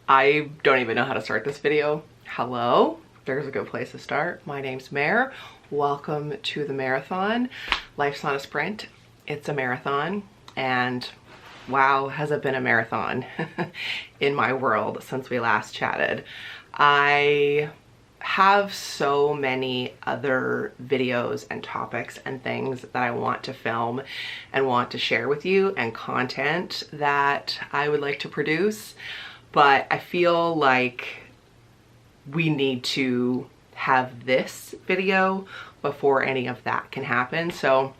I don't even know how to start this video. Hello, there's a good place to start. My name's Mare. Welcome to the marathon. Life's not a sprint, it's a marathon. And wow, has it been a marathon in my world since we last chatted. I have so many other videos and topics and things that I want to film and want to share with you, and content that I would like to produce, but I feel like we need to have this video before any of that can happen. So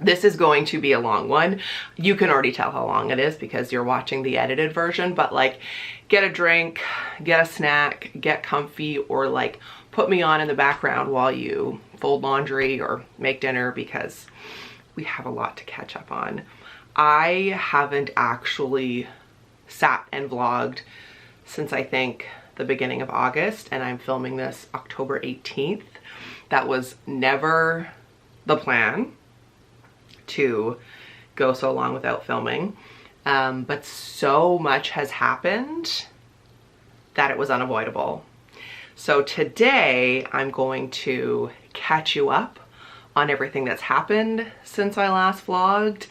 this is going to be a long one. You can already tell how long it is because you're watching the edited version, but like, get a drink, get a snack, get comfy, or like put me on in the background while you fold laundry or make dinner, because we have a lot to catch up on. I haven't actually sat and vlogged since I think the beginning of August, and I'm filming this October 18th. That was never the plan, to go so long without filming, but so much has happened that it was unavoidable. So today I'm going to catch you up on everything that's happened since I last vlogged,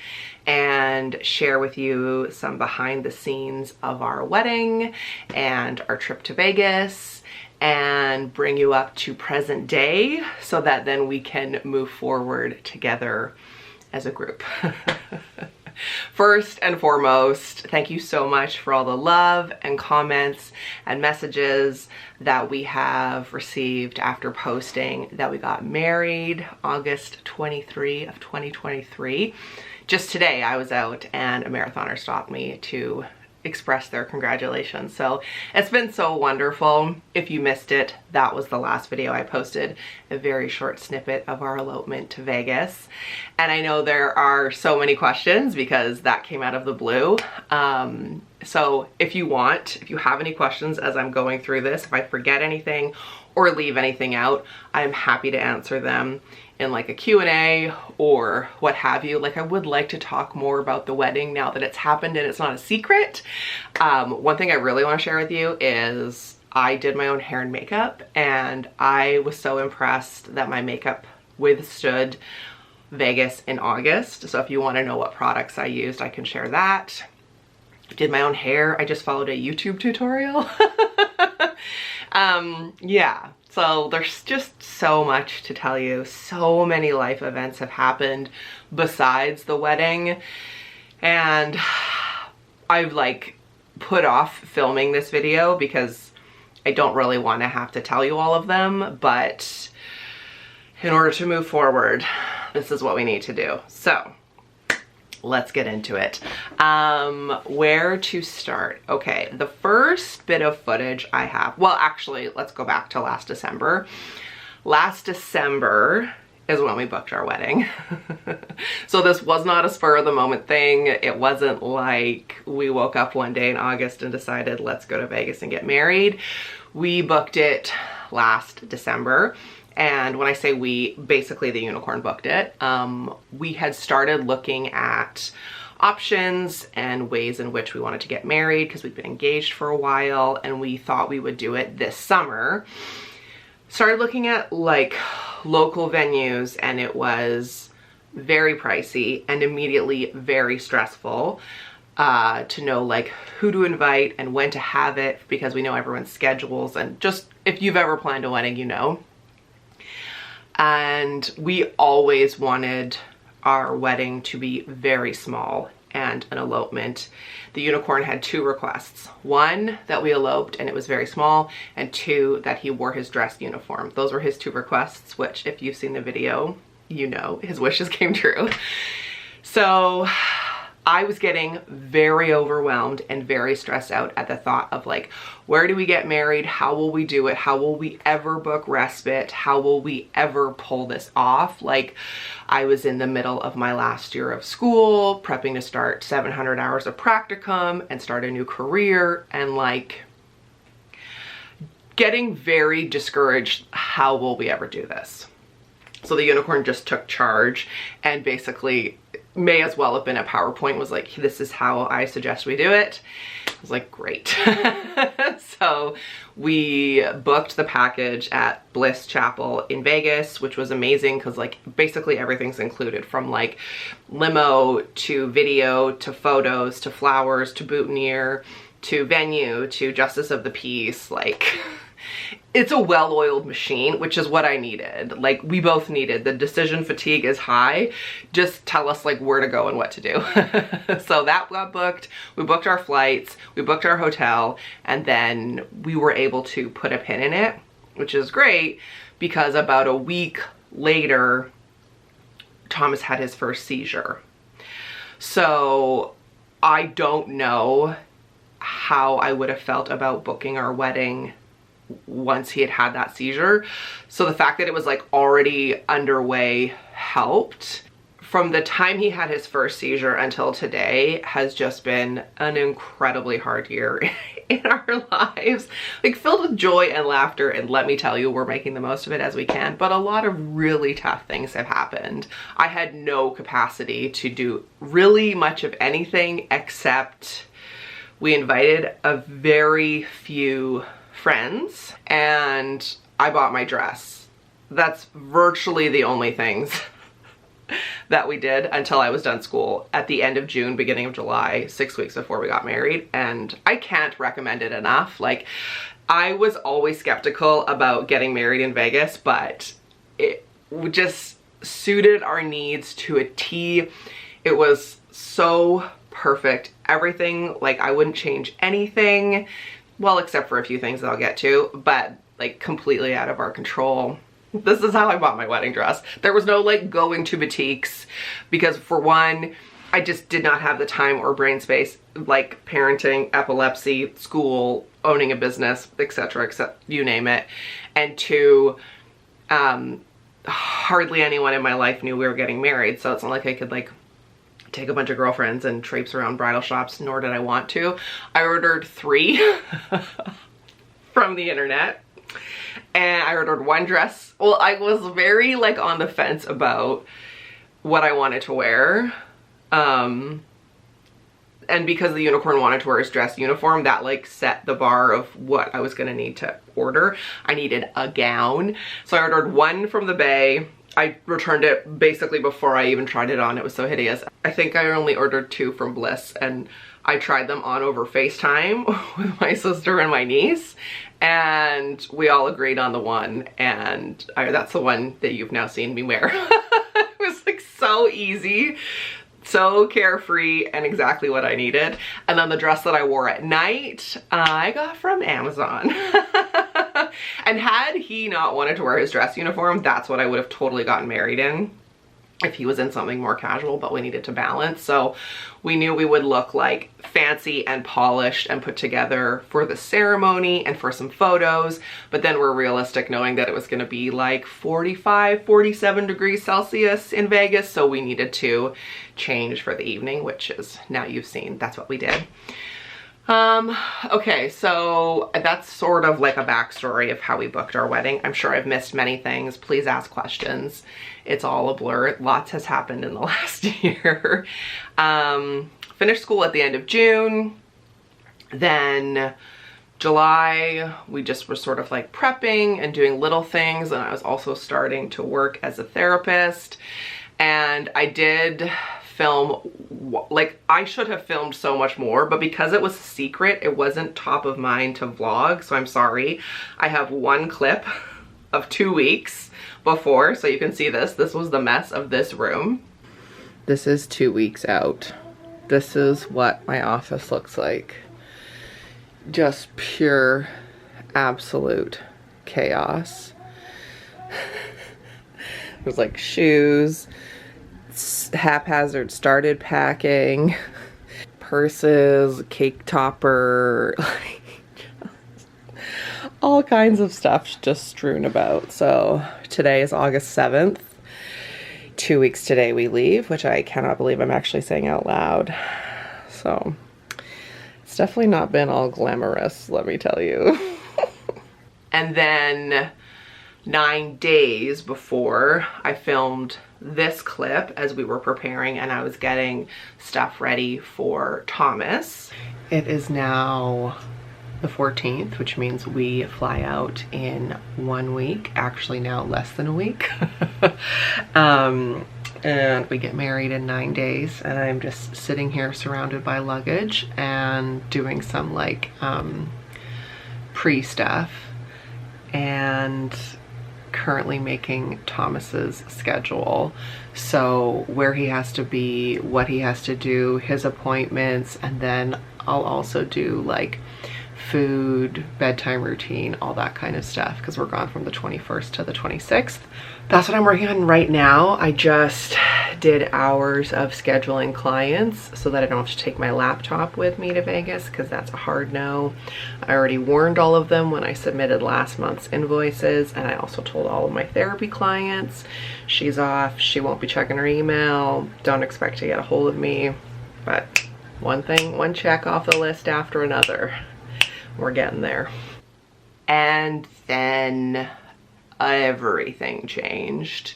and share with you some behind the scenes of our wedding and our trip to Vegas, and bring you up to present day so that then we can move forward together as a group. First and foremost, thank you so much for all the love and comments and messages that we have received after posting that we got married August 23 of 2023. Just today I was out and a marathoner stopped me to express their congratulations. So it's been so wonderful. If you missed it, that was the last video I posted, a very short snippet of our elopement to Vegas. And I know there are so many questions because that came out of the blue. So if you have any questions as I'm going through this, if I forget anything or leave anything out, I'm happy to answer them in like a Q&A or what have you. Like, I would like to talk more about the wedding now that it's happened and it's not a secret. One thing I really want to share with you is I did my own hair and makeup, and I was so impressed that my makeup withstood Vegas in August. So if you want to know what products I used, I can share that. Did my own hair. I just followed a YouTube tutorial. Yeah, so there's just so much to tell you. So many life events have happened besides the wedding, and I've like put off filming this video because I don't really want to have to tell you all of them, but in order to move forward, this is what we need to do. So let's get into it. Where to start? Okay, the first bit of footage I have, well, actually, let's go back to last December. Last December is when we booked our wedding. So this was not a spur of the moment thing. It wasn't like we woke up one day in August and decided, let's go to Vegas and get married. We booked it last December. And when I say we, basically the unicorn booked it. We had started looking at options and ways in which we wanted to get married because we'd been engaged for a while, and we thought we would do it this summer. Started looking at like local venues, and it was very pricey and immediately very stressful to know like who to invite and when to have it, because we know everyone's schedules, and just if you've ever planned a wedding, you know. And we always wanted our wedding to be very small and an elopement. The unicorn had two requests. One, that we eloped and it was very small, and two, that he wore his dress uniform. Those were his two requests, which if you've seen the video, you know his wishes came true. So I was getting very overwhelmed and very stressed out at the thought of like, where do we get married? How will we do it? How will we ever book respite? How will we ever pull this off? Like, I was in the middle of my last year of school, prepping to start 700 hours of practicum and start a new career, and like getting very discouraged. How will we ever do this? So the unicorn just took charge and basically may as well have been a PowerPoint, was like, this is how I suggest we do it. was like, great. So we booked the package at Bliss Chapel in Vegas, which was amazing because like basically everything's included, from like limo to video to photos to flowers to boutonniere to venue to justice of the peace. Like, it's a well-oiled machine, which is what I needed. Like, we both needed. The decision fatigue is high. Just tell us like where to go and what to do. So that got booked. We booked our flights, we booked our hotel, and then we were able to put a pin in it, which is great because about a week later, Thomas had his first seizure. So I don't know how I would have felt about booking our wedding once he had had that seizure. So the fact that it was like already underway helped. From the time he had his first seizure until today has just been an incredibly hard year in our lives, like filled with joy and laughter, and let me tell you, we're making the most of it as we can, but a lot of really tough things have happened. I had no capacity to do really much of anything except we invited a very few friends and I bought my dress. That's virtually the only things that we did until I was done school at the end of June, beginning of July, 6 weeks before we got married. And I can't recommend it enough. Like, I was always skeptical about getting married in Vegas, but it just suited our needs to a T. It was so perfect. Everything, like, I wouldn't change anything. Well, except for a few things that I'll get to, but like completely out of our control. This is how I bought my wedding dress. There was no like going to boutiques because, for one, I just did not have the time or brain space, like parenting, epilepsy, school, owning a business, etc., except you name it. And two, hardly anyone in my life knew we were getting married, so it's not like I could like take a bunch of girlfriends and traipse around bridal shops, nor did I want to. I ordered 3 from the internet, and I ordered one dress. Well, I was very like on the fence about what I wanted to wear. And because the unicorn wanted to wear his dress uniform, that like set the bar of what I was gonna need to order. I needed a gown. So I ordered one from the Bay. I returned it basically before I even tried it on. It was so hideous. I think I only ordered 2 from Bliss, and I tried them on over FaceTime with my sister and my niece, and we all agreed on the one, and that's the one that you've now seen me wear. It was like so easy, so carefree, and exactly what I needed. And then the dress that I wore at night, I got from Amazon. And had he not wanted to wear his dress uniform, that's what I would have totally gotten married in if he was in something more casual, but we needed to balance. So we knew we would look like fancy and polished and put together for the ceremony and for some photos, but then we're realistic knowing that it was going to be like 45, 47 degrees Celsius in Vegas, so we needed to change for the evening, which is, now you've seen, that's what we did. Okay, so that's sort of like a backstory of how we booked our wedding. I'm sure I've missed many things. Please ask questions. It's all a blur. Lots has happened in the last year. Finished school at the end of June. Then July, we just were sort of like prepping and doing little things. And I was also starting to work as a therapist. And I did film, like I should have filmed so much more, but because it was a secret, it wasn't top of mind to vlog, so I'm sorry. I have one clip of 2 weeks before, so you can see this. This was the mess of this room. This is 2 weeks out. This is what my office looks like. Just pure, absolute chaos. There's like shoes, haphazard started packing, purses, cake topper, like all kinds of stuff just strewn about. So today is August 7th. 2 weeks today we leave, which I cannot believe I'm actually saying out loud. So it's definitely not been all glamorous, let me tell you. And then 9 days before, I filmed this clip as we were preparing and I was getting stuff ready for Thomas. It is now the 14th, which means we fly out in 1 week, actually now less than a week. And we get married in 9 days, and I'm just sitting here surrounded by luggage and doing some like pre-stuff, and currently making Thomas's schedule. So where he has to be, what he has to do, his appointments, and then I'll also do like food, bedtime routine, all that kind of stuff, because we're gone from the 21st to the 26th. That's what I'm working on right now. I just did hours of scheduling clients so that I don't have to take my laptop with me to Vegas, because that's a hard no. I already warned all of them when I submitted last month's invoices, and I also told all of my therapy clients she's off, she won't be checking her email, don't expect to get a hold of me. But one thing, one check off the list after another. We're getting there. And then everything changed.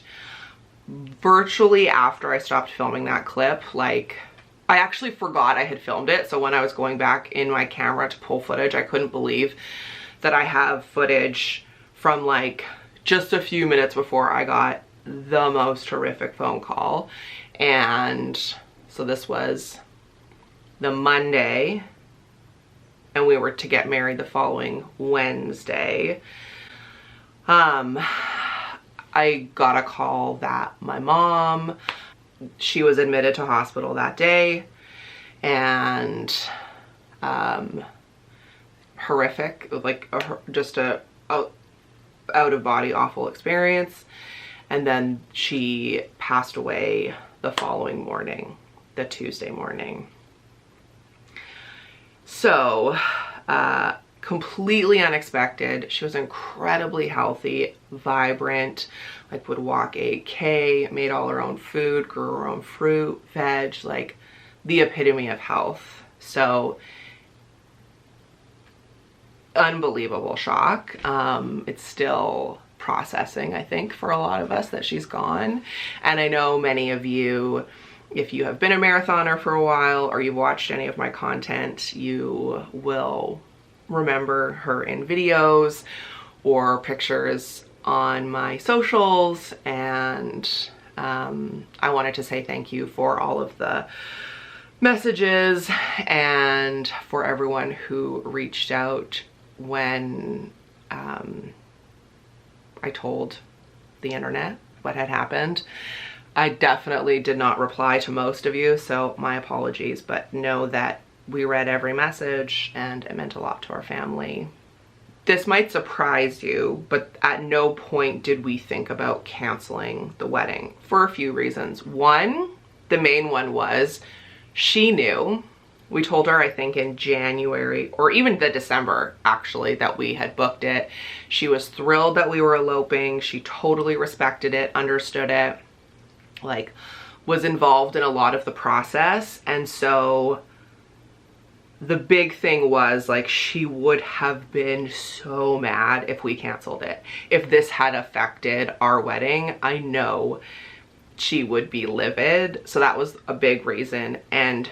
Virtually after I stopped filming that clip, like, I actually forgot I had filmed it. So when I was going back in my camera to pull footage, I couldn't believe that I have footage from like just a few minutes before I got the most horrific phone call. And so this was the Monday, and we were to get married the following Wednesday. I got a call that my mom, she was admitted to hospital that day, and horrific, like just a out of body awful experience. And then she passed away the following morning, the Tuesday morning. So, completely unexpected. She was incredibly healthy, vibrant, like would walk 8K, made all her own food, grew her own fruit, veg, like the epitome of health. So, unbelievable shock. It's still processing, I think, for a lot of us that she's gone. And I know many of you, if you have been a marathoner for a while or you've watched any of my content, you will remember her in videos or pictures on my socials. And I wanted to say thank you for all of the messages and for everyone who reached out when I told the internet what had happened. I definitely did not reply to most of you, so my apologies, but know that we read every message and it meant a lot to our family. This might surprise you, but at no point did we think about canceling the wedding for a few reasons. One, the main one was she knew. We told her, I think in January or even the December actually, that we had booked it. She was thrilled that we were eloping. She totally respected it, understood it, like was involved in a lot of the process. And so the big thing was like, she would have been so mad if we canceled it. If this had affected our wedding, I know she would be livid. So that was a big reason. And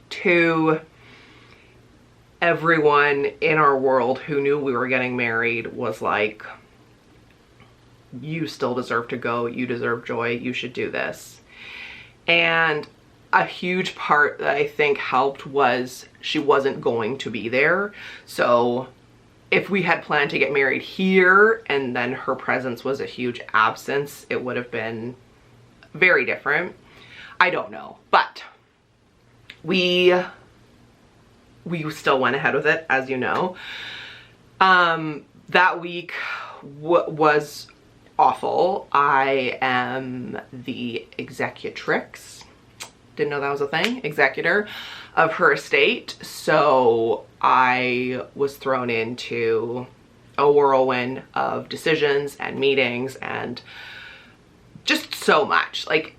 two, everyone in our world who knew we were getting married was like, you still deserve to go, you deserve joy, you should do this. And a huge part that I think helped was she wasn't going to be there. So if we had planned to get married here and then her presence was a huge absence, it would have been very different. I don't know, but we still went ahead with it, as you know. That week was awful. I am the executrix. Didn't know that was a thing. Executor of her estate. So I was thrown into a whirlwind of decisions and meetings and just so much. Like,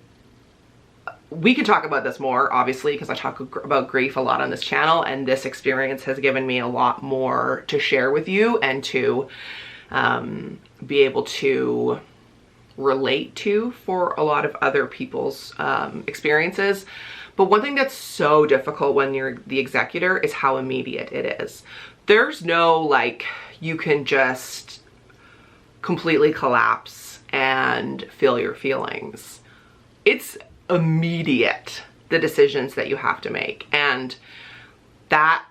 we could talk about this more, obviously, because I talk about grief a lot on this channel, and this experience has given me a lot more to share with you and to be able to relate to for a lot of other people's experiences. But one thing that's so difficult when you're the executor is how immediate it is. There's no like, you can just completely collapse and feel your feelings. It's immediate, the decisions that you have to make. And that,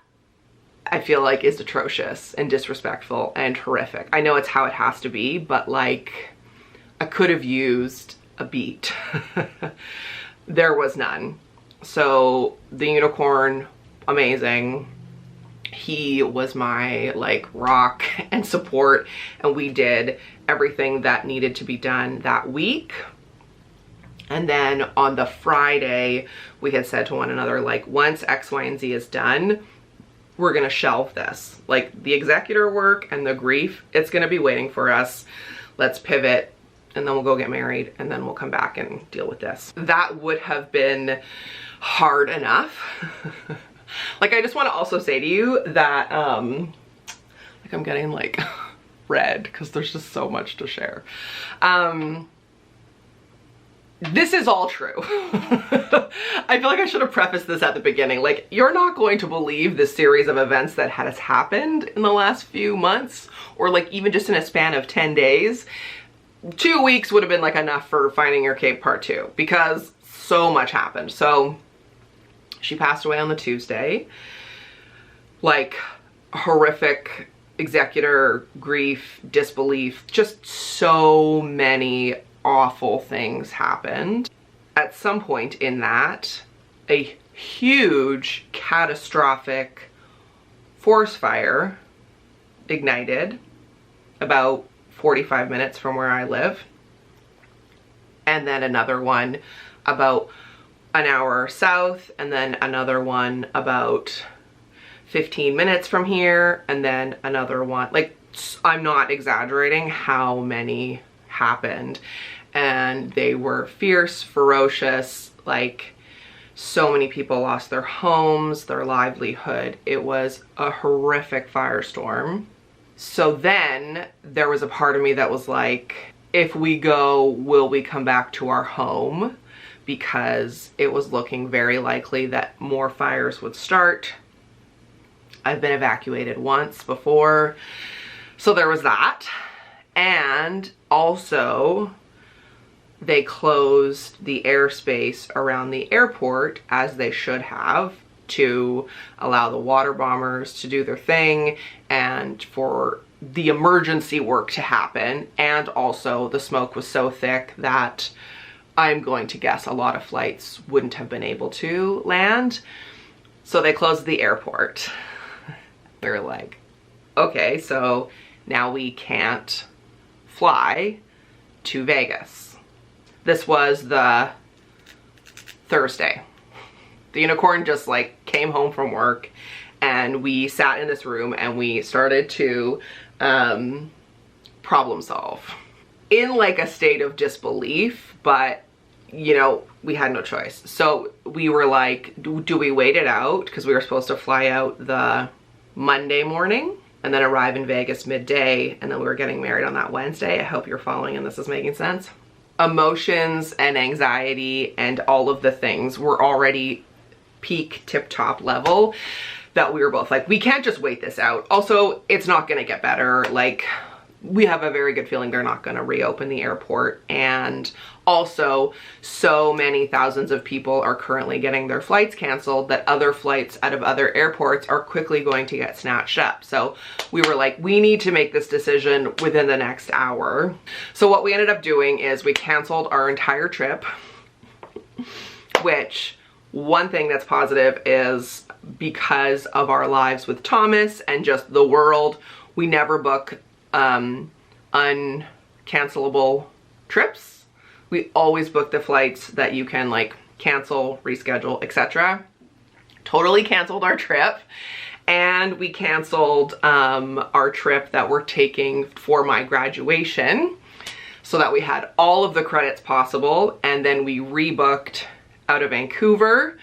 I feel like, is atrocious and disrespectful and horrific. I know it's how it has to be, but like, I could have used a beat. There was none. So the unicorn, amazing. He was my like rock and support, and we did everything that needed to be done that week. And then on the Friday, we had said to one another, like, once X, Y, and Z is done, we're gonna shelve this. Like, the executor work and the grief, it's gonna be waiting for us. Let's pivot, and then we'll go get married, and then we'll come back and deal with this. That would have been hard enough. Like, I just want to also say to you that, like, I'm getting like red because there's just so much to share. This is all true. I feel like I should have prefaced this at the beginning. Like, you're not going to believe the series of events that has happened in the last few months, or like even just in a span of 10 days. 2 weeks would have been like enough for Finding Your Cape Part 2 because so much happened. So she passed away on the Tuesday. Like, horrific executor grief, disbelief, just so many awful things happened. At some point in that, a huge catastrophic forest fire ignited about 45 minutes from where I live. And then another one about an hour south, and then another one about 15 minutes from here, and then another one. Like, I'm not exaggerating how many happened, and they were fierce, ferocious. Like, so many people lost their homes, their livelihood. It was a horrific firestorm. So then there was a part of me that was like, if we go, will we come back to our home? Because it was looking very likely that more fires would start. I've been evacuated once before, so there was that. And also, they closed the airspace around the airport, as they should have, to allow the water bombers to do their thing and for the emergency work to happen. And also, the smoke was so thick that I'm going to guess a lot of flights wouldn't have been able to land. So they closed the airport. They're like, okay, so now we can't fly to Vegas. This was the Thursday. The unicorn just like came home from work, and we sat in this room and we started to problem solve in like a state of disbelief, but you know, we had no choice. So we were like, do we wait it out? Because we were supposed to fly out the Monday morning and then arrive in Vegas midday, and then we were getting married on that Wednesday. I hope you're following and this is making sense. Emotions and anxiety and all of the things were already peak tip-top level, that we were both like, we can't just wait this out. Also, it's not gonna get better. Like, we have a very good feeling they're not gonna reopen the airport. And also, so many thousands of people are currently getting their flights canceled that other flights out of other airports are quickly going to get snatched up. So we were like, we need to make this decision within the next hour. So what we ended up doing is we canceled our entire trip, which, one thing that's positive is because of our lives with Thomas and just the world, we never book uncancelable trips. We always book the flights that you can like cancel, reschedule, etc. Totally canceled our trip. And we canceled our trip that we're taking for my graduation, so that we had all of the credits possible. And then we rebooked out of Vancouver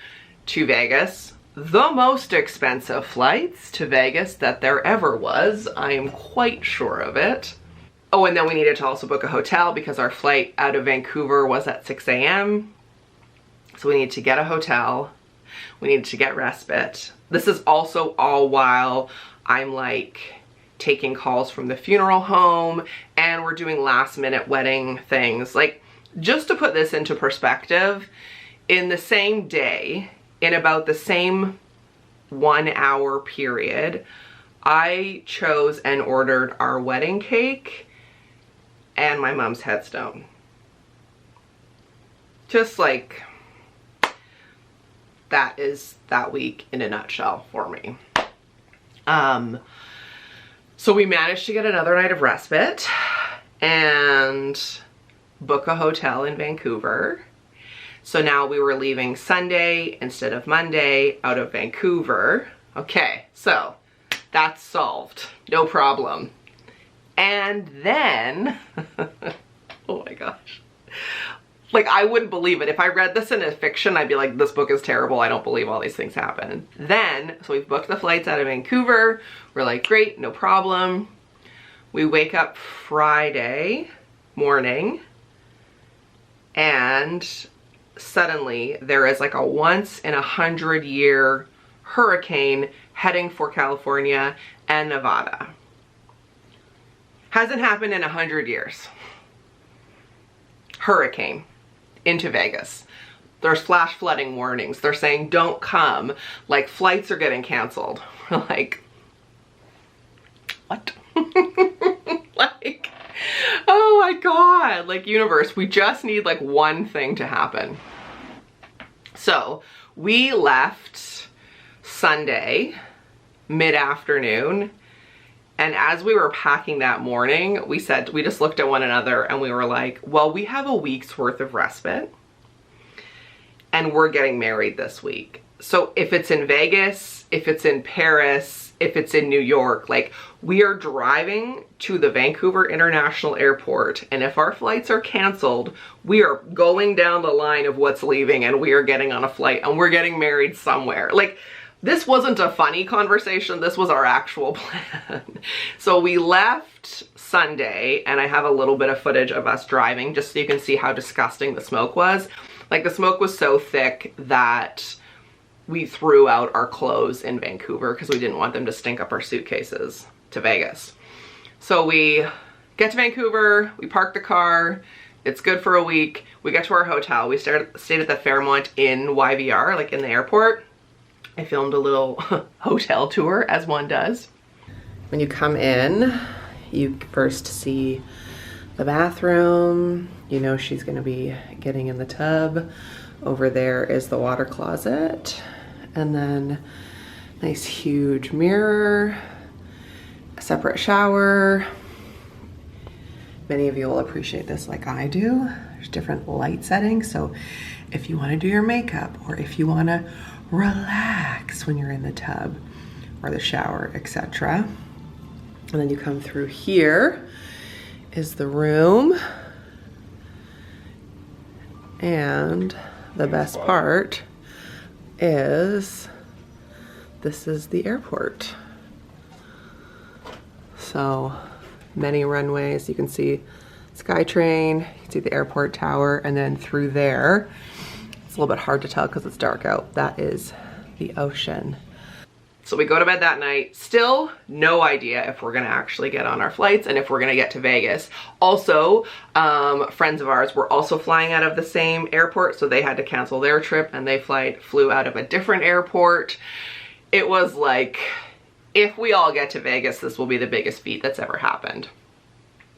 to Vegas, the most expensive flights to Vegas that there ever was. I am quite sure of it. Oh, and then we needed to also book a hotel because our flight out of Vancouver was at 6 a.m. So we needed to get a hotel. We needed to get respite. This is also all while I'm like taking calls from the funeral home and we're doing last minute wedding things. Like, just to put this into perspective, in the same day, in about the same 1 hour period, I chose and ordered our wedding cake and my mom's headstone. Just like, that is that week in a nutshell for me. So we managed to get another night of respite and book a hotel in Vancouver. So now we were leaving Sunday instead of Monday out of Vancouver. Okay, so that's solved, no problem. And then, oh my gosh. Like, I wouldn't believe it. If I read this in a fiction, I'd be like, this book is terrible. I don't believe all these things happen. Then, so we've booked the flights out of Vancouver. We're like, great, no problem. We wake up Friday morning and suddenly there is like a once in 100-year hurricane heading for California and Nevada. Hasn't happened in 100 years. Hurricane into Vegas. There's flash flooding warnings. They're saying don't come. Like, flights are getting canceled. We're like, what? Like, oh my God. Like, universe, we just need like one thing to happen. So we left Sunday mid-afternoon. And as we were packing that morning, we just looked at one another and we were like, well, we have a week's worth of respite and we're getting married this week. So if it's in Vegas, if it's in Paris, if it's in New York, like, we are driving to the Vancouver International Airport. And if our flights are canceled, we are going down the line of what's leaving and we are getting on a flight and we're getting married somewhere. Like, this wasn't a funny conversation, this was our actual plan. So we left Sunday, and I have a little bit of footage of us driving just so you can see how disgusting the smoke was. Like, the smoke was so thick that we threw out our clothes in Vancouver because we didn't want them to stink up our suitcases to Vegas. So we get to Vancouver, we park the car, it's good for a week. We get to our hotel, we stayed at the Fairmont in YVR, like in the airport. I filmed a little hotel tour, as one does. When you come in, you first see the bathroom. You know she's gonna be getting in the tub. Over there is the water closet. And then nice huge mirror, a separate shower. Many of you will appreciate this like I do. There's different light settings. So if you wanna do your makeup, or if you wanna relax when you're in the tub or the shower, etc. And then you come through here is the room. And the best part is this is the airport. So many runways. You can see SkyTrain, you can see the airport tower, and then through there, it's a little bit hard to tell because it's dark out, that is the ocean. So we go to bed that night, still no idea if we're gonna actually get on our flights and if we're gonna get to Vegas. Also, friends of ours were also flying out of the same airport, so they had to cancel their trip and they flew out of a different airport. It was like, if we all get to Vegas, this will be the biggest feat that's ever happened.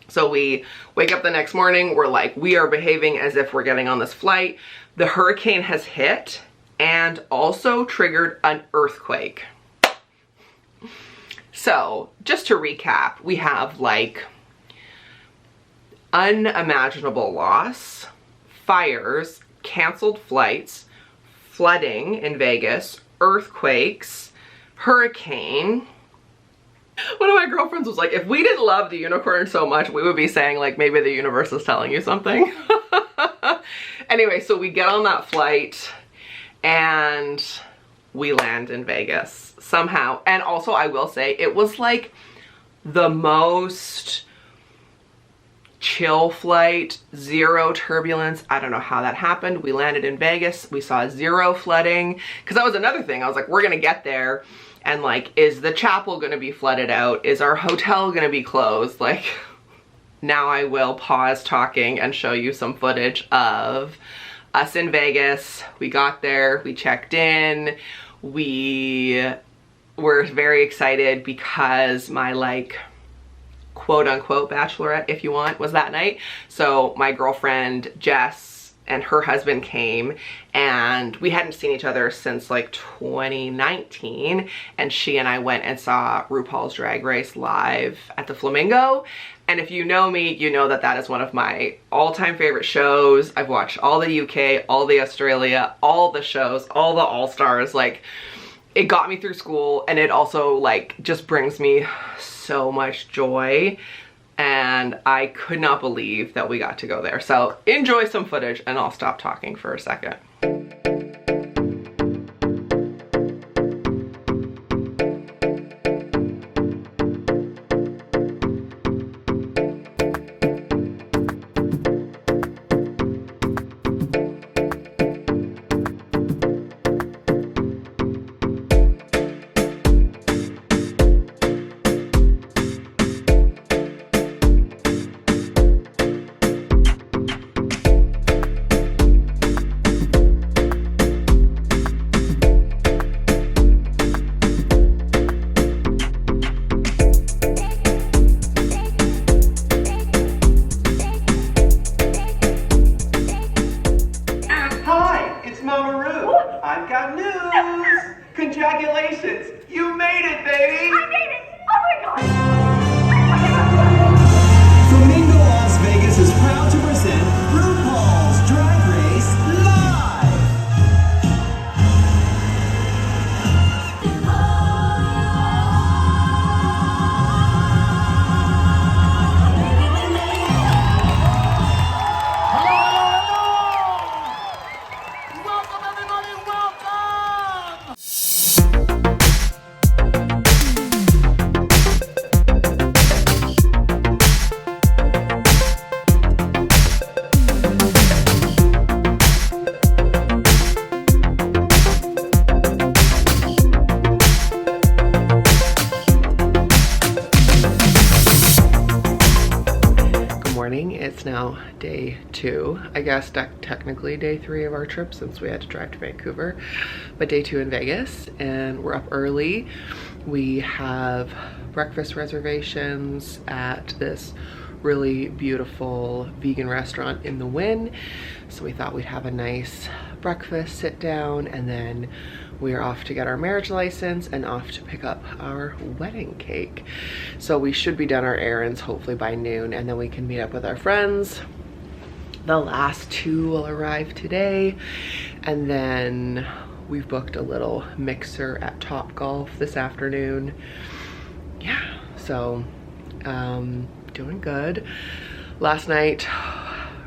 So we wake up the next morning, we're like, we are behaving as if we're getting on this flight. The hurricane has hit and also triggered an earthquake. So just to recap, we have like unimaginable loss, fires, canceled flights, flooding in Vegas, earthquakes, hurricane. One of my girlfriends was like, if we didn't love the unicorn so much, we would be saying like, maybe the universe is telling you something. Anyway, so we get on that flight and we land in Vegas somehow. And also I will say, it was like the most chill flight, zero turbulence. I don't know how that happened. We landed in Vegas. We saw zero flooding, because that was another thing. I was like, we're gonna get there and like, is the chapel gonna be flooded out? Is our hotel gonna be closed? Like, now I will pause talking and show you some footage of us in Vegas. We got there, we checked in, we were very excited because my like quote unquote bachelorette, if you want, was that night. So my girlfriend Jess and her husband came, and we hadn't seen each other since like 2019, and she and I went and saw RuPaul's Drag Race live at the Flamingo. And if you know me, you know that that is one of my all-time favorite shows. I've watched all the UK, all the Australia, all the shows, all the All-Stars. Like, it got me through school, and it also like just brings me so much joy, and I could not believe that we got to go there. So enjoy some footage, and I'll stop talking for a second. I've got news! Congratulations! You made it, baby! I made it! Oh my god! Flamingo Las Vegas is proud to present RuPaul's Drag Race Live! Welcome everybody, welcome! It's now day 2, I guess technically day 3 of our trip, since we had to drive to Vancouver, but day 2 in Vegas, and we're up early. We have breakfast reservations at this really beautiful vegan restaurant in the Wynn, so we thought we'd have a nice breakfast, sit down, and then we are off to get our marriage license and off to pick up our wedding cake. So we should be done our errands hopefully by noon, and then we can meet up with our friends. The last 2 will arrive today, and then we've booked a little mixer at Topgolf this afternoon. Yeah, so doing good. Last night,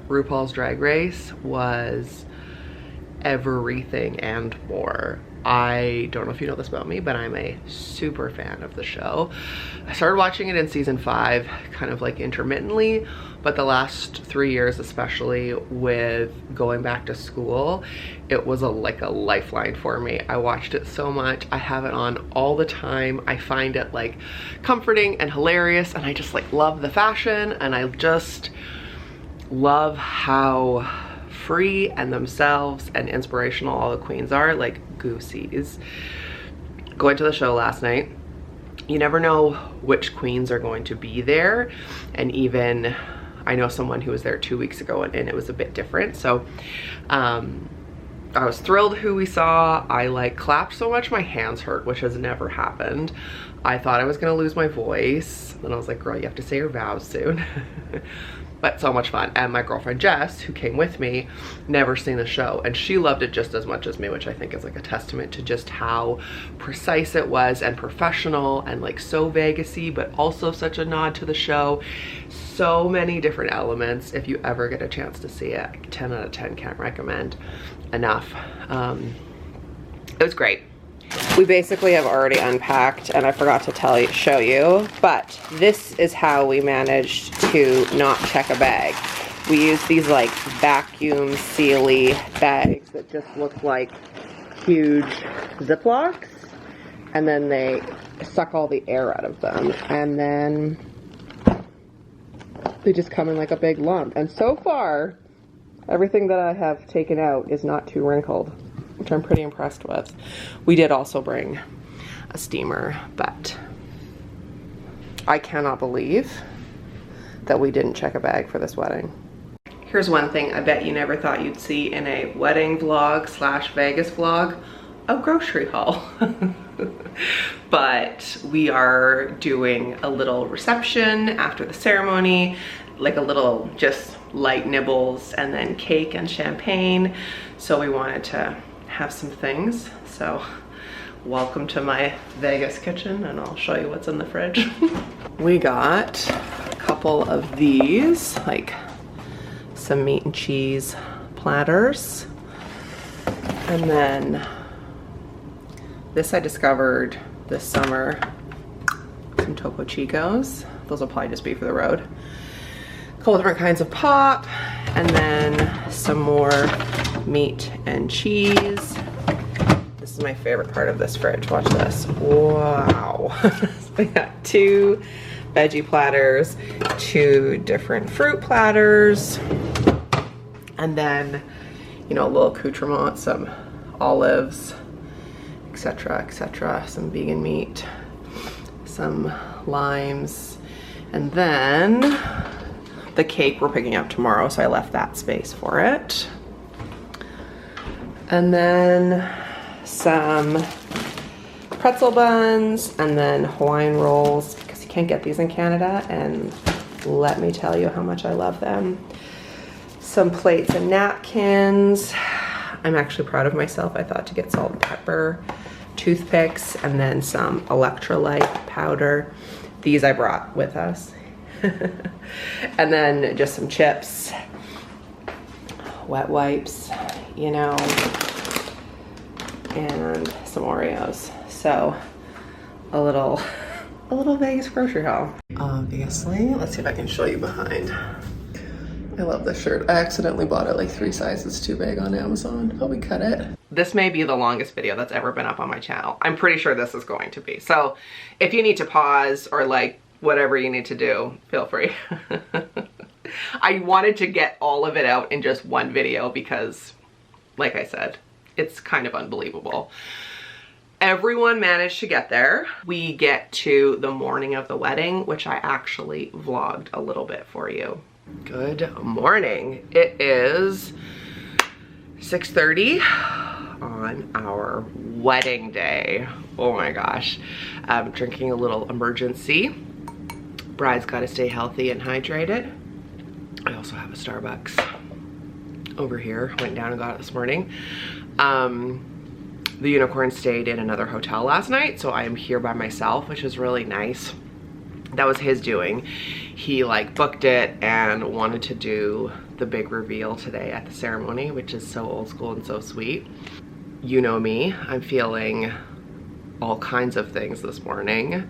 RuPaul's Drag Race was everything and more. I don't know if you know this about me, but I'm a super fan of the show. I started watching it in season 5, kind of like intermittently, but the last 3 years, especially with going back to school, it was like a lifeline for me. I watched it so much. I have it on all the time. I find it like comforting and hilarious, and I just like love the fashion, and I just love how free and themselves and inspirational all the queens are, like goosies. Going to the show last night, you never know which queens are going to be there, and even I know someone who was there 2 weeks ago and it was a bit different. So I was thrilled who we saw. I like clapped so much my hands hurt, which has never happened. I thought I was gonna lose my voice. Then I was like, girl, you have to say your vows soon. But so much fun. And my girlfriend Jess, who came with me, never seen the show, and she loved it just as much as me, which I think is like a testament to just how precise it was and professional and like so Vegas-y, but also such a nod to the show. So many different elements. If you ever get a chance to see it, 10 out of 10, can't recommend enough. It was great. We basically have already unpacked, and I forgot to show you, but this is how we managed to not check a bag. We use these like vacuum sealy bags that just look like huge Ziplocs, and then they suck all the air out of them, and then they just come in like a big lump. And so far, everything that I have taken out is not too wrinkled, which I'm pretty impressed with. We did also bring a steamer, but I cannot believe that we didn't check a bag for this wedding. Here's one thing I bet you never thought you'd see in a wedding vlog / Vegas vlog, a grocery haul. But we are doing a little reception after the ceremony, like a little just light nibbles and then cake and champagne. So we wanted to have some things. So welcome to my Vegas kitchen, and I'll show you what's in the fridge. We got a couple of these, like some meat and cheese platters. And then this I discovered this summer, some Topo Chicos. Those will probably just be for the road. A couple different kinds of pop, and then some more meat and cheese. This is my favorite part of this fridge. Watch this. Wow. We got 2 veggie platters, 2 different fruit platters, and then, you know, a little accoutrement, some olives, etc., etc., some vegan meat, some limes, and then the cake we're picking up tomorrow, so I left that space for it. And then some pretzel buns, and then Hawaiian rolls, because you can't get these in Canada, and let me tell you how much I love them. Some plates and napkins. I'm actually proud of myself. I thought to get salt and pepper, toothpicks, and then some electrolyte powder. These I brought with us. And then just some chips, wet wipes, you know, and some Oreos. So a little Vegas grocery haul. Obviously, let's see if I can show you behind. I love this shirt. I accidentally bought it like 3 sizes too big on Amazon, but we cut it. This may be the longest video that's ever been up on my channel. I'm pretty sure this is going to be. So if you need to pause or like whatever you need to do, feel free. I wanted to get all of it out in just one video because, like I said, it's kind of unbelievable. Everyone managed to get there. We get to the morning of the wedding, which I actually vlogged a little bit for you. Good morning. It is 6:30 on our wedding day. Oh my gosh. I'm drinking a little emergency. Bride's got to stay healthy and hydrated. I also have a Starbucks over here. Went down and got it this morning. The unicorn stayed in another hotel last night, so I am here by myself, which is really nice. That was his doing. He like booked it and wanted to do the big reveal today at the ceremony, which is so old school and so sweet. You know me, I'm feeling all kinds of things this morning.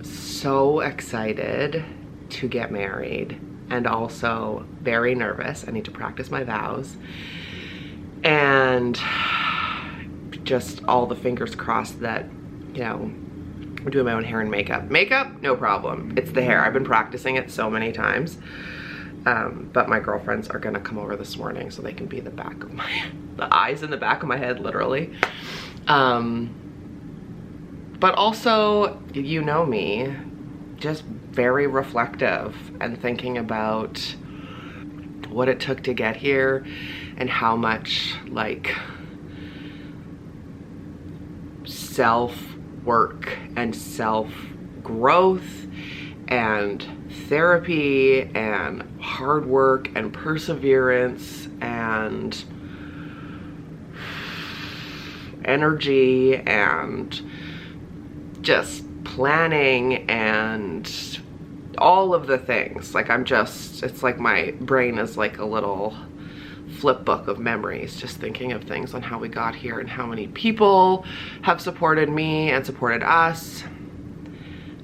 So excited to get married, and also very nervous. I need to practice my vows. And just all the fingers crossed that, you know, I'm doing my own hair and makeup. Makeup, no problem. It's the hair. I've been practicing it so many times. But my girlfriends are gonna come over this morning so they can be the eyes in the back of my head, literally. But also, you know me, just very reflective and thinking about what it took to get here and how much like self-work and self-growth and therapy and hard work and perseverance and energy and just planning and all of the things. Like I'm just, it's like my brain is like a little flip book of memories, just thinking of things on how we got here and how many people have supported me and supported us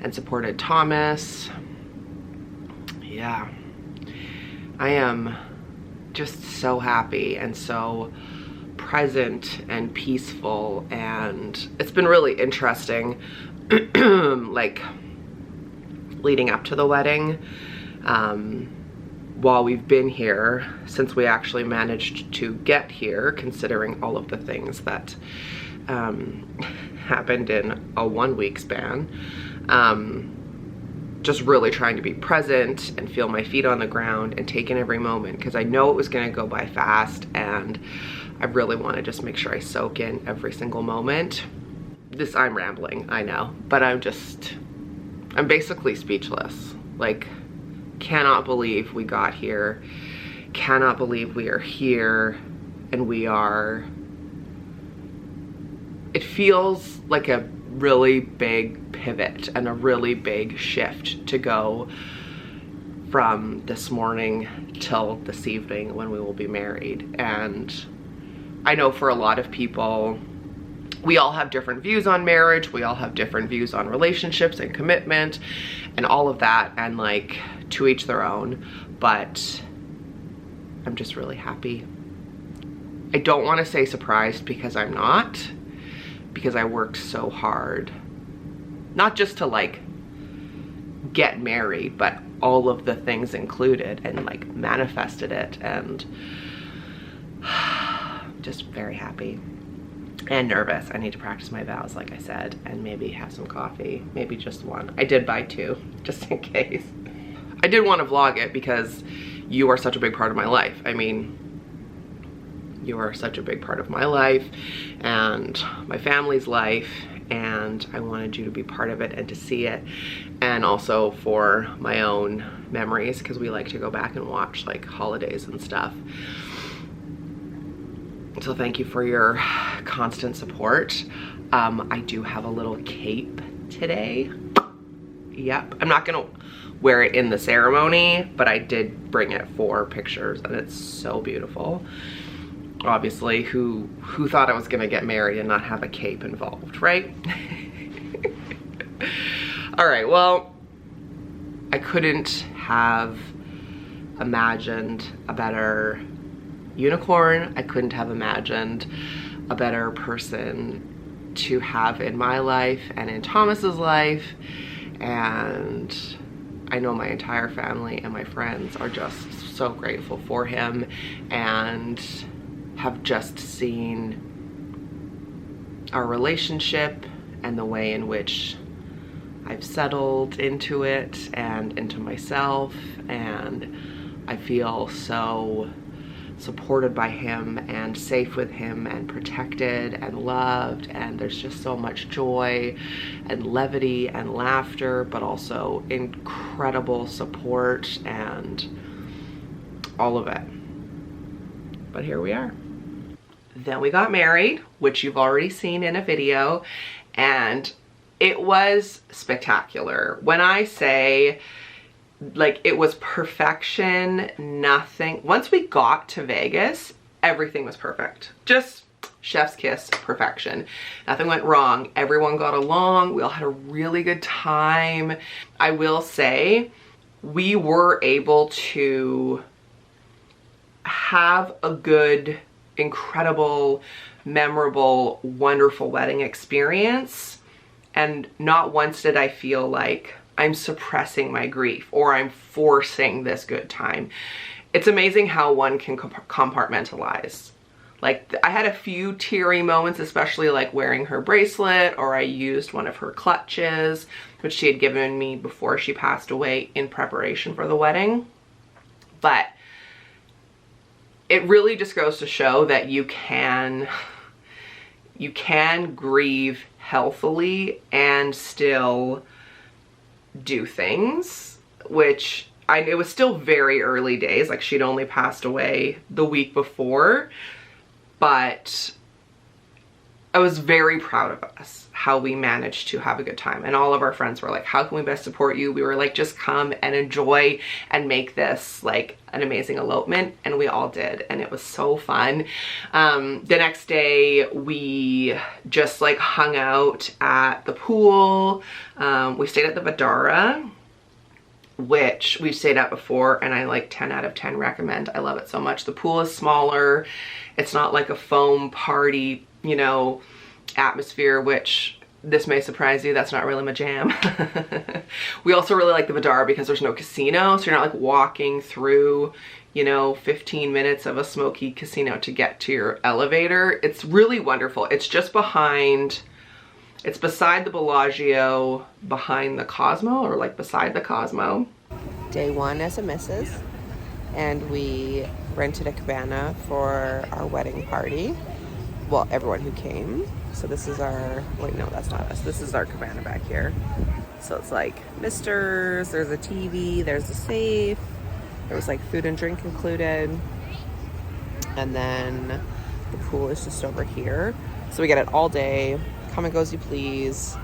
and supported Thomas. Yeah, I am just so happy and so present and peaceful, and it's been really interesting like leading up to the wedding, while we've been here, since we actually managed to get here, considering all of the things that happened in a 1 week span. Just really trying to be present and feel my feet on the ground and take in every moment, because I know it was going to go by fast, and I really want to just make sure I soak in every single moment. I'm rambling, I know, but I'm basically speechless. Like, cannot believe we got here, cannot believe we are here, and it feels like a really big pivot and a really big shift to go from this morning till this evening when we will be married. And I know for a lot of people, we all have different views on marriage, we all have different views on relationships and commitment and all of that, and like, to each their own, but I'm just really happy. I don't want to say surprised, because I'm not, because I worked so hard, not just to like get married, but all of the things included, and like manifested it, and just very happy and nervous. I need to practice my vows, like I said, and maybe have some coffee, maybe just one. I did buy 2 just in case. I did want to vlog it because you are such a big part of my life. I mean, you are such a big part of my life and my family's life, and I wanted you to be part of it and to see it, and also for my own memories, because we like to go back and watch like holidays and stuff. So thank you for your constant support. I do have a little cape today. Yep, I'm not gonna wear it in the ceremony, but I did bring it for pictures, and it's so beautiful. Obviously, who thought I was gonna get married and not have a cape involved, right? All right, well, I couldn't have imagined a better unicorn. I couldn't have imagined a better person to have in my life and in Thomas's life, and I know my entire family and my friends are just so grateful for him, and have just seen our relationship and the way in which I've settled into it and into myself, and I feel so supported by him and safe with him and protected and loved, and there's just so much joy and levity and laughter, but also incredible support and all of it. But here we are. Then we got married, which you've already seen in a video, and it was spectacular. When I say, like, it was perfection, nothing. Once we got to Vegas, everything was perfect. Just chef's kiss perfection. Nothing went wrong. Everyone got along. We all had a really good time. I will say, we were able to have a good, incredible, memorable, wonderful wedding experience. And not once did I feel like I'm suppressing my grief or I'm forcing this good time. It's amazing how one can compartmentalize. Like, I had a few teary moments, especially like wearing her bracelet, or I used one of her clutches, which she had given me before she passed away in preparation for the wedding. But it really just goes to show that you can grieve healthily and still do things, which it was still very early days. Like, she'd only passed away the week before, but I was very proud of us, how we managed to have a good time. And all of our friends were like, how can we best support you? We were like, just come and enjoy and make this like an amazing elopement. And we all did. And it was so fun. The next day we just like hung out at the pool. We stayed at the Vidara, which we've stayed at before, and I like 10 out of 10 recommend. I love it so much. The pool is smaller. It's not like a foam party, you know, atmosphere, which this may surprise you, that's not really my jam. We also really like the Vidara because there's no casino, so you're not like walking through, you know, 15 minutes of a smoky casino to get to your elevator. It's really wonderful. It's just behind, it's beside the Bellagio, behind the Cosmo, or like beside the Cosmo. Day one as a missus, and we rented a cabana for our wedding party. Well, everyone who came. So this is our, wait, no, that's not us. This is our cabana back here. So it's like misters, there's a TV, there's a safe. There was like food and drink included. And then the pool is just over here. So we get it all day. Come and go as you please.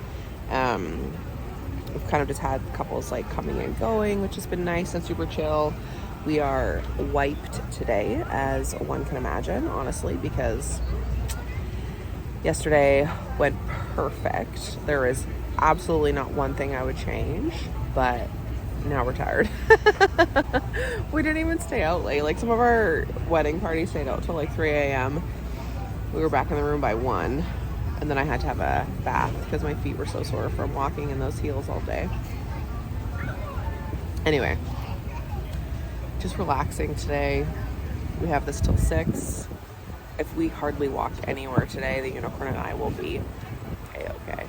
We've kind of just had couples like coming and going, which has been nice and super chill. We are wiped today, as one can imagine, honestly, because yesterday went perfect. There is absolutely not one thing I would change, but now we're tired. We didn't even stay out late. Like some of our wedding parties stayed out till like 3 a.m. We were back in the room by 1. And then I had to have a bath because my feet were so sore from walking in those heels all day. Anyway, just relaxing today. We have this till 6. If we hardly walk anywhere today, the unicorn and I will be a-okay.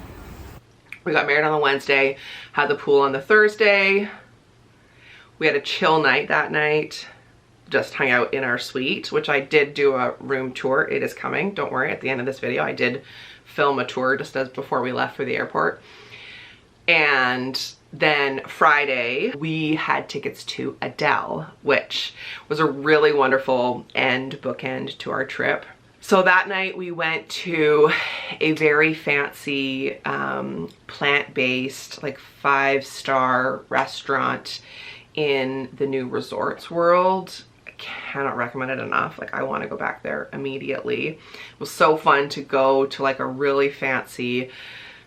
We got married on the Wednesday, had the pool on the Thursday. We had a chill night that night. Just hung out in our suite, which I did do a room tour. It is coming. Don't worry, at the end of this video, I did film a tour just as before we left for the airport. And then Friday, we had tickets to Adele, which was a really wonderful bookend to our trip. So that night we went to a very fancy plant-based, like 5-star restaurant in the new Resorts World. I cannot recommend it enough. Like, I want to go back there immediately. It was so fun to go to like a really fancy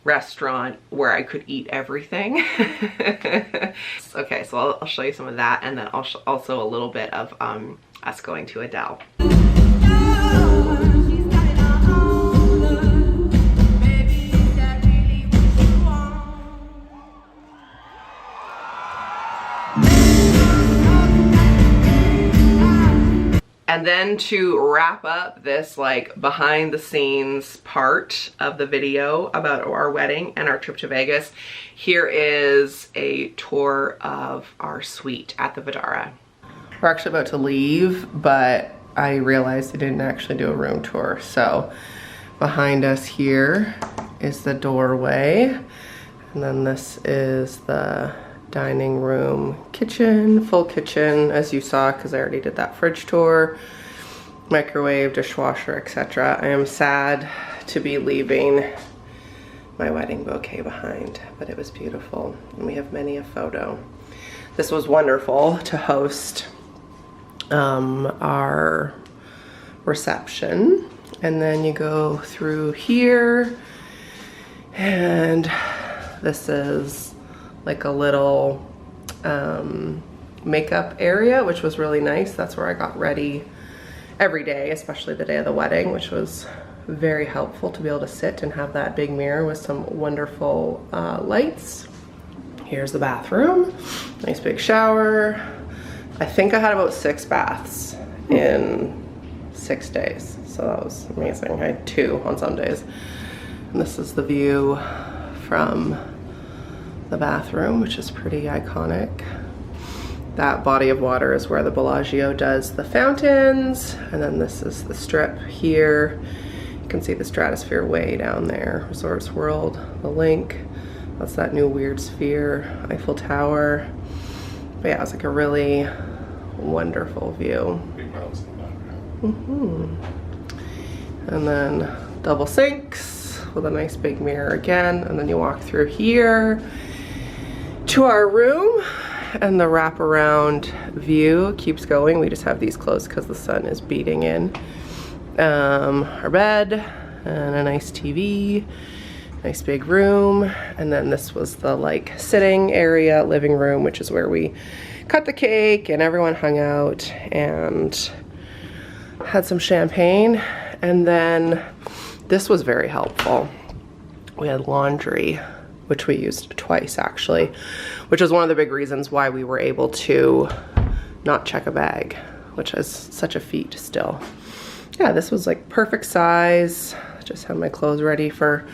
restaurant where I could eat everything. Okay, so I'll show you some of that, and then also a little bit of us going to Adele. And then to wrap up this like behind the scenes part of the video about our wedding and our trip to Vegas, here is a tour of our suite at the Vidara. We're actually about to leave, but I realized I didn't actually do a room tour. So behind us here is the doorway. And then this is the dining room, kitchen, full kitchen, as you saw, because I already did that fridge tour, microwave, dishwasher, etc. I am sad to be leaving my wedding bouquet behind, but it was beautiful, and we have many a photo. This was wonderful to host our reception, and then you go through here, and this is like a little makeup area, which was really nice. That's where I got ready every day, especially the day of the wedding, which was very helpful to be able to sit and have that big mirror with some wonderful lights. Here's the bathroom, nice big shower. I think I had about 6 baths in 6 days, so that was amazing. I had 2 on some days. And this is the view from the bathroom, which is pretty iconic. That body of water is where the Bellagio does the fountains, and then this is the strip here. You can see the stratosphere way down there. Resorts World, the link. That's that new weird sphere, Eiffel Tower. But yeah, it's like a really wonderful view. Big mountains in the background. And then double sinks with a nice big mirror again, and then you walk through here to our room, and the wraparound view keeps going. We just have these closed because the sun is beating in. Our bed and a nice TV, nice big room, and then this was the like sitting area, living room, which is where we cut the cake and everyone hung out and had some champagne. And then this was very helpful. We had laundry, which we used twice actually, which is one of the big reasons why we were able to not check a bag, which is such a feat still. Yeah, this was like perfect size. Just had my clothes ready for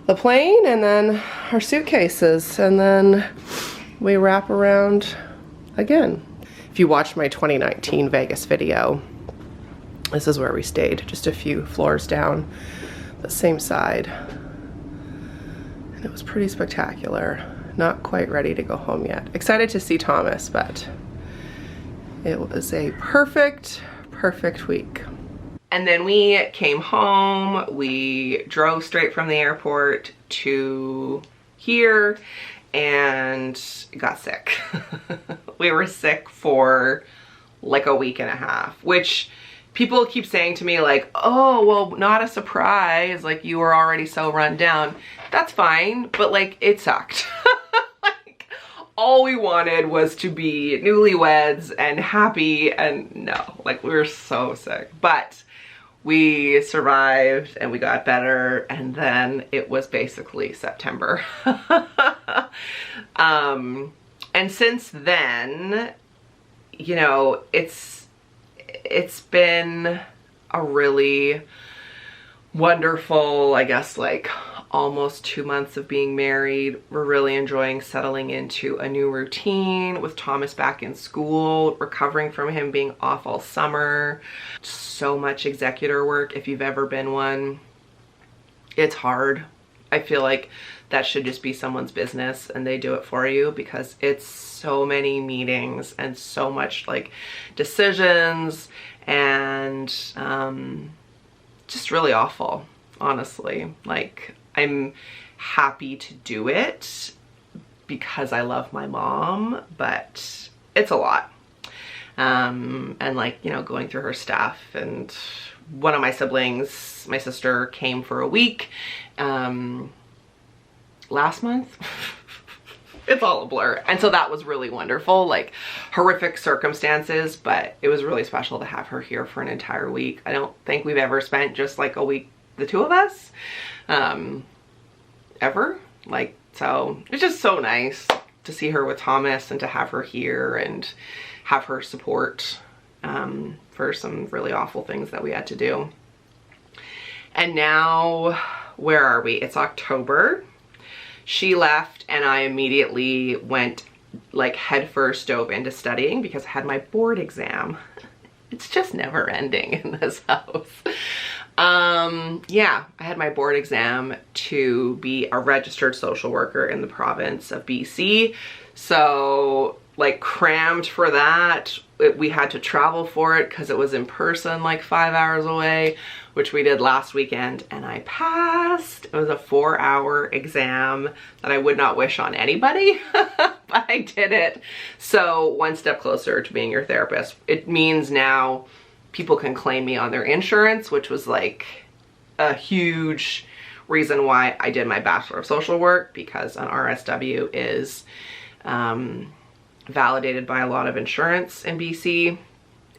the plane, and then our suitcases, and then we wrap around again. If you watched my 2019 Vegas video, this is where we stayed, just a few floors down the same side. And it was pretty spectacular. Not quite ready to go home yet. Excited to see Thomas, but it was a perfect week. And then we came home. We drove straight from the airport to here and got sick. We were sick for like a week and a half, which people keep saying to me like, oh, well, not a surprise. Like, you were already so run down. That's fine, but like, it sucked. Like, all we wanted was to be newlyweds and happy, and no, like, we were so sick. But we survived and we got better, and then it was basically September. And since then, you know, it's been a really wonderful, I guess, like almost 2 months of being married. We're really enjoying settling into a new routine with Thomas back in school, recovering from him being off all summer. So much executor work. If you've ever been one, it's hard. I feel like that should just be someone's business and they do it for you, because it's so many meetings and so much like decisions, and just really awful, honestly. Like, I'm happy to do it because I love my mom, but it's a lot. And like, you know, going through her stuff, and one of my siblings, my sister, came for a week last month. It's all a blur. And so that was really wonderful, like horrific circumstances, but it was really special to have her here for an entire week. I don't think we've ever spent just like a week, the two of us, ever. Like, so it's just so nice to see her with Thomas and to have her here and have her support for some really awful things that we had to do. And now, where are we? It's October. She left and I immediately went like headfirst dove into studying because I had my board exam. It's just never ending in this house. Yeah, I had my board exam to be a registered social worker in the province of BC. So like crammed for that. We had to travel for it because it was in person, like 5 hours away, which we did last weekend, and I passed. It was a 4-hour exam that I would not wish on anybody, but I did it. So one step closer to being your therapist. It means now people can claim me on their insurance, which was like a huge reason why I did my Bachelor of Social Work, because an RSW is validated by a lot of insurance in BC.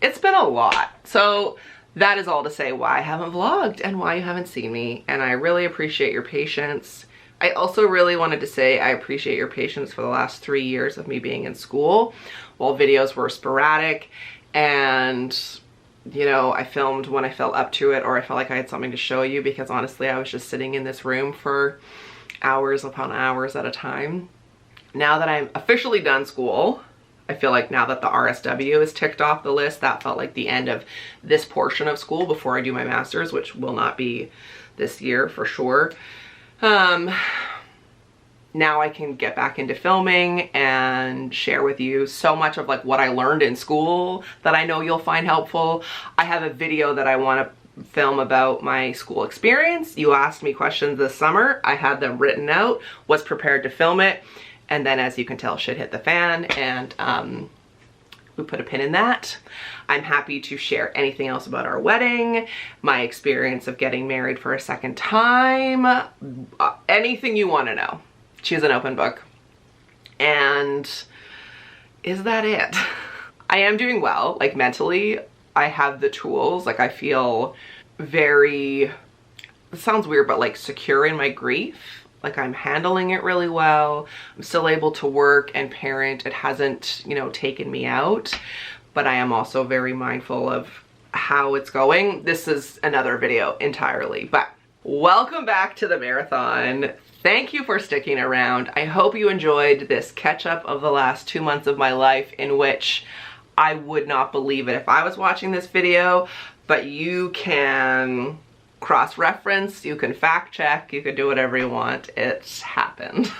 It's been a lot. So that is all to say why I haven't vlogged and why you haven't seen me. And I really appreciate your patience. I also really wanted to say I appreciate your patience for the last 3 years of me being in school while videos were sporadic. And, you know, I filmed when I felt up to it, or I felt like I had something to show you, because honestly, I was just sitting in this room for hours upon hours at a time. Now that I'm officially done school, I feel like now that the RSW is ticked off the list, that felt like the end of this portion of school before I do my master's, which will not be this year for sure. Now I can get back into filming and share with you so much of like what I learned in school that I know you'll find helpful. I have a video that I want to film about my school experience. You asked me questions this summer. I had them written out, was prepared to film it. And then as you can tell, shit hit the fan and we put a pin in that. I'm happy to share anything else about our wedding, my experience of getting married for a second time, anything you want to know. She's an open book. And is that it? I am doing well, like mentally. I have the tools, like I feel very, it sounds weird, but like secure in my grief. Like I'm handling it really well. I'm still able to work and parent. It hasn't, you know, taken me out, but I am also very mindful of how it's going. This is another video entirely, but welcome back to the marathon. Thank you for sticking around. I hope you enjoyed this catch up of the last 2 months of my life, in which I would not believe it if I was watching this video, but you can cross-reference, you can fact check, you can do whatever you want. It's happened.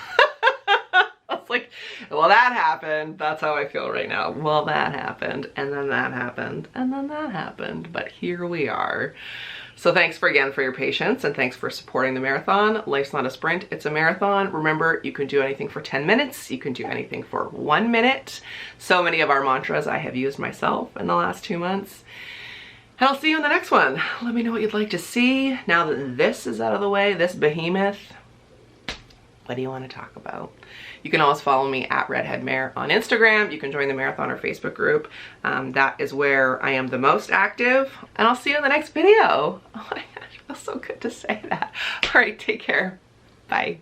I was like, well, that happened. That's how I feel right now. Well, that happened, and then that happened, and then that happened, but here we are. So thanks again for your patience, and thanks for supporting the marathon. Life's not a sprint, it's a marathon. Remember, you can do anything for 10 minutes. You can do anything for 1 minute. So many of our mantras I have used myself in the last 2 months. And I'll see you in the next one. Let me know what you'd like to see. Now that this is out of the way, this behemoth, what do you want to talk about? You can always follow me at Redhead Mare on Instagram. You can join the Mareathoners Facebook group. That is where I am the most active. And I'll see you in the next video. Oh my gosh, it feels so good to say that. All right, take care. Bye.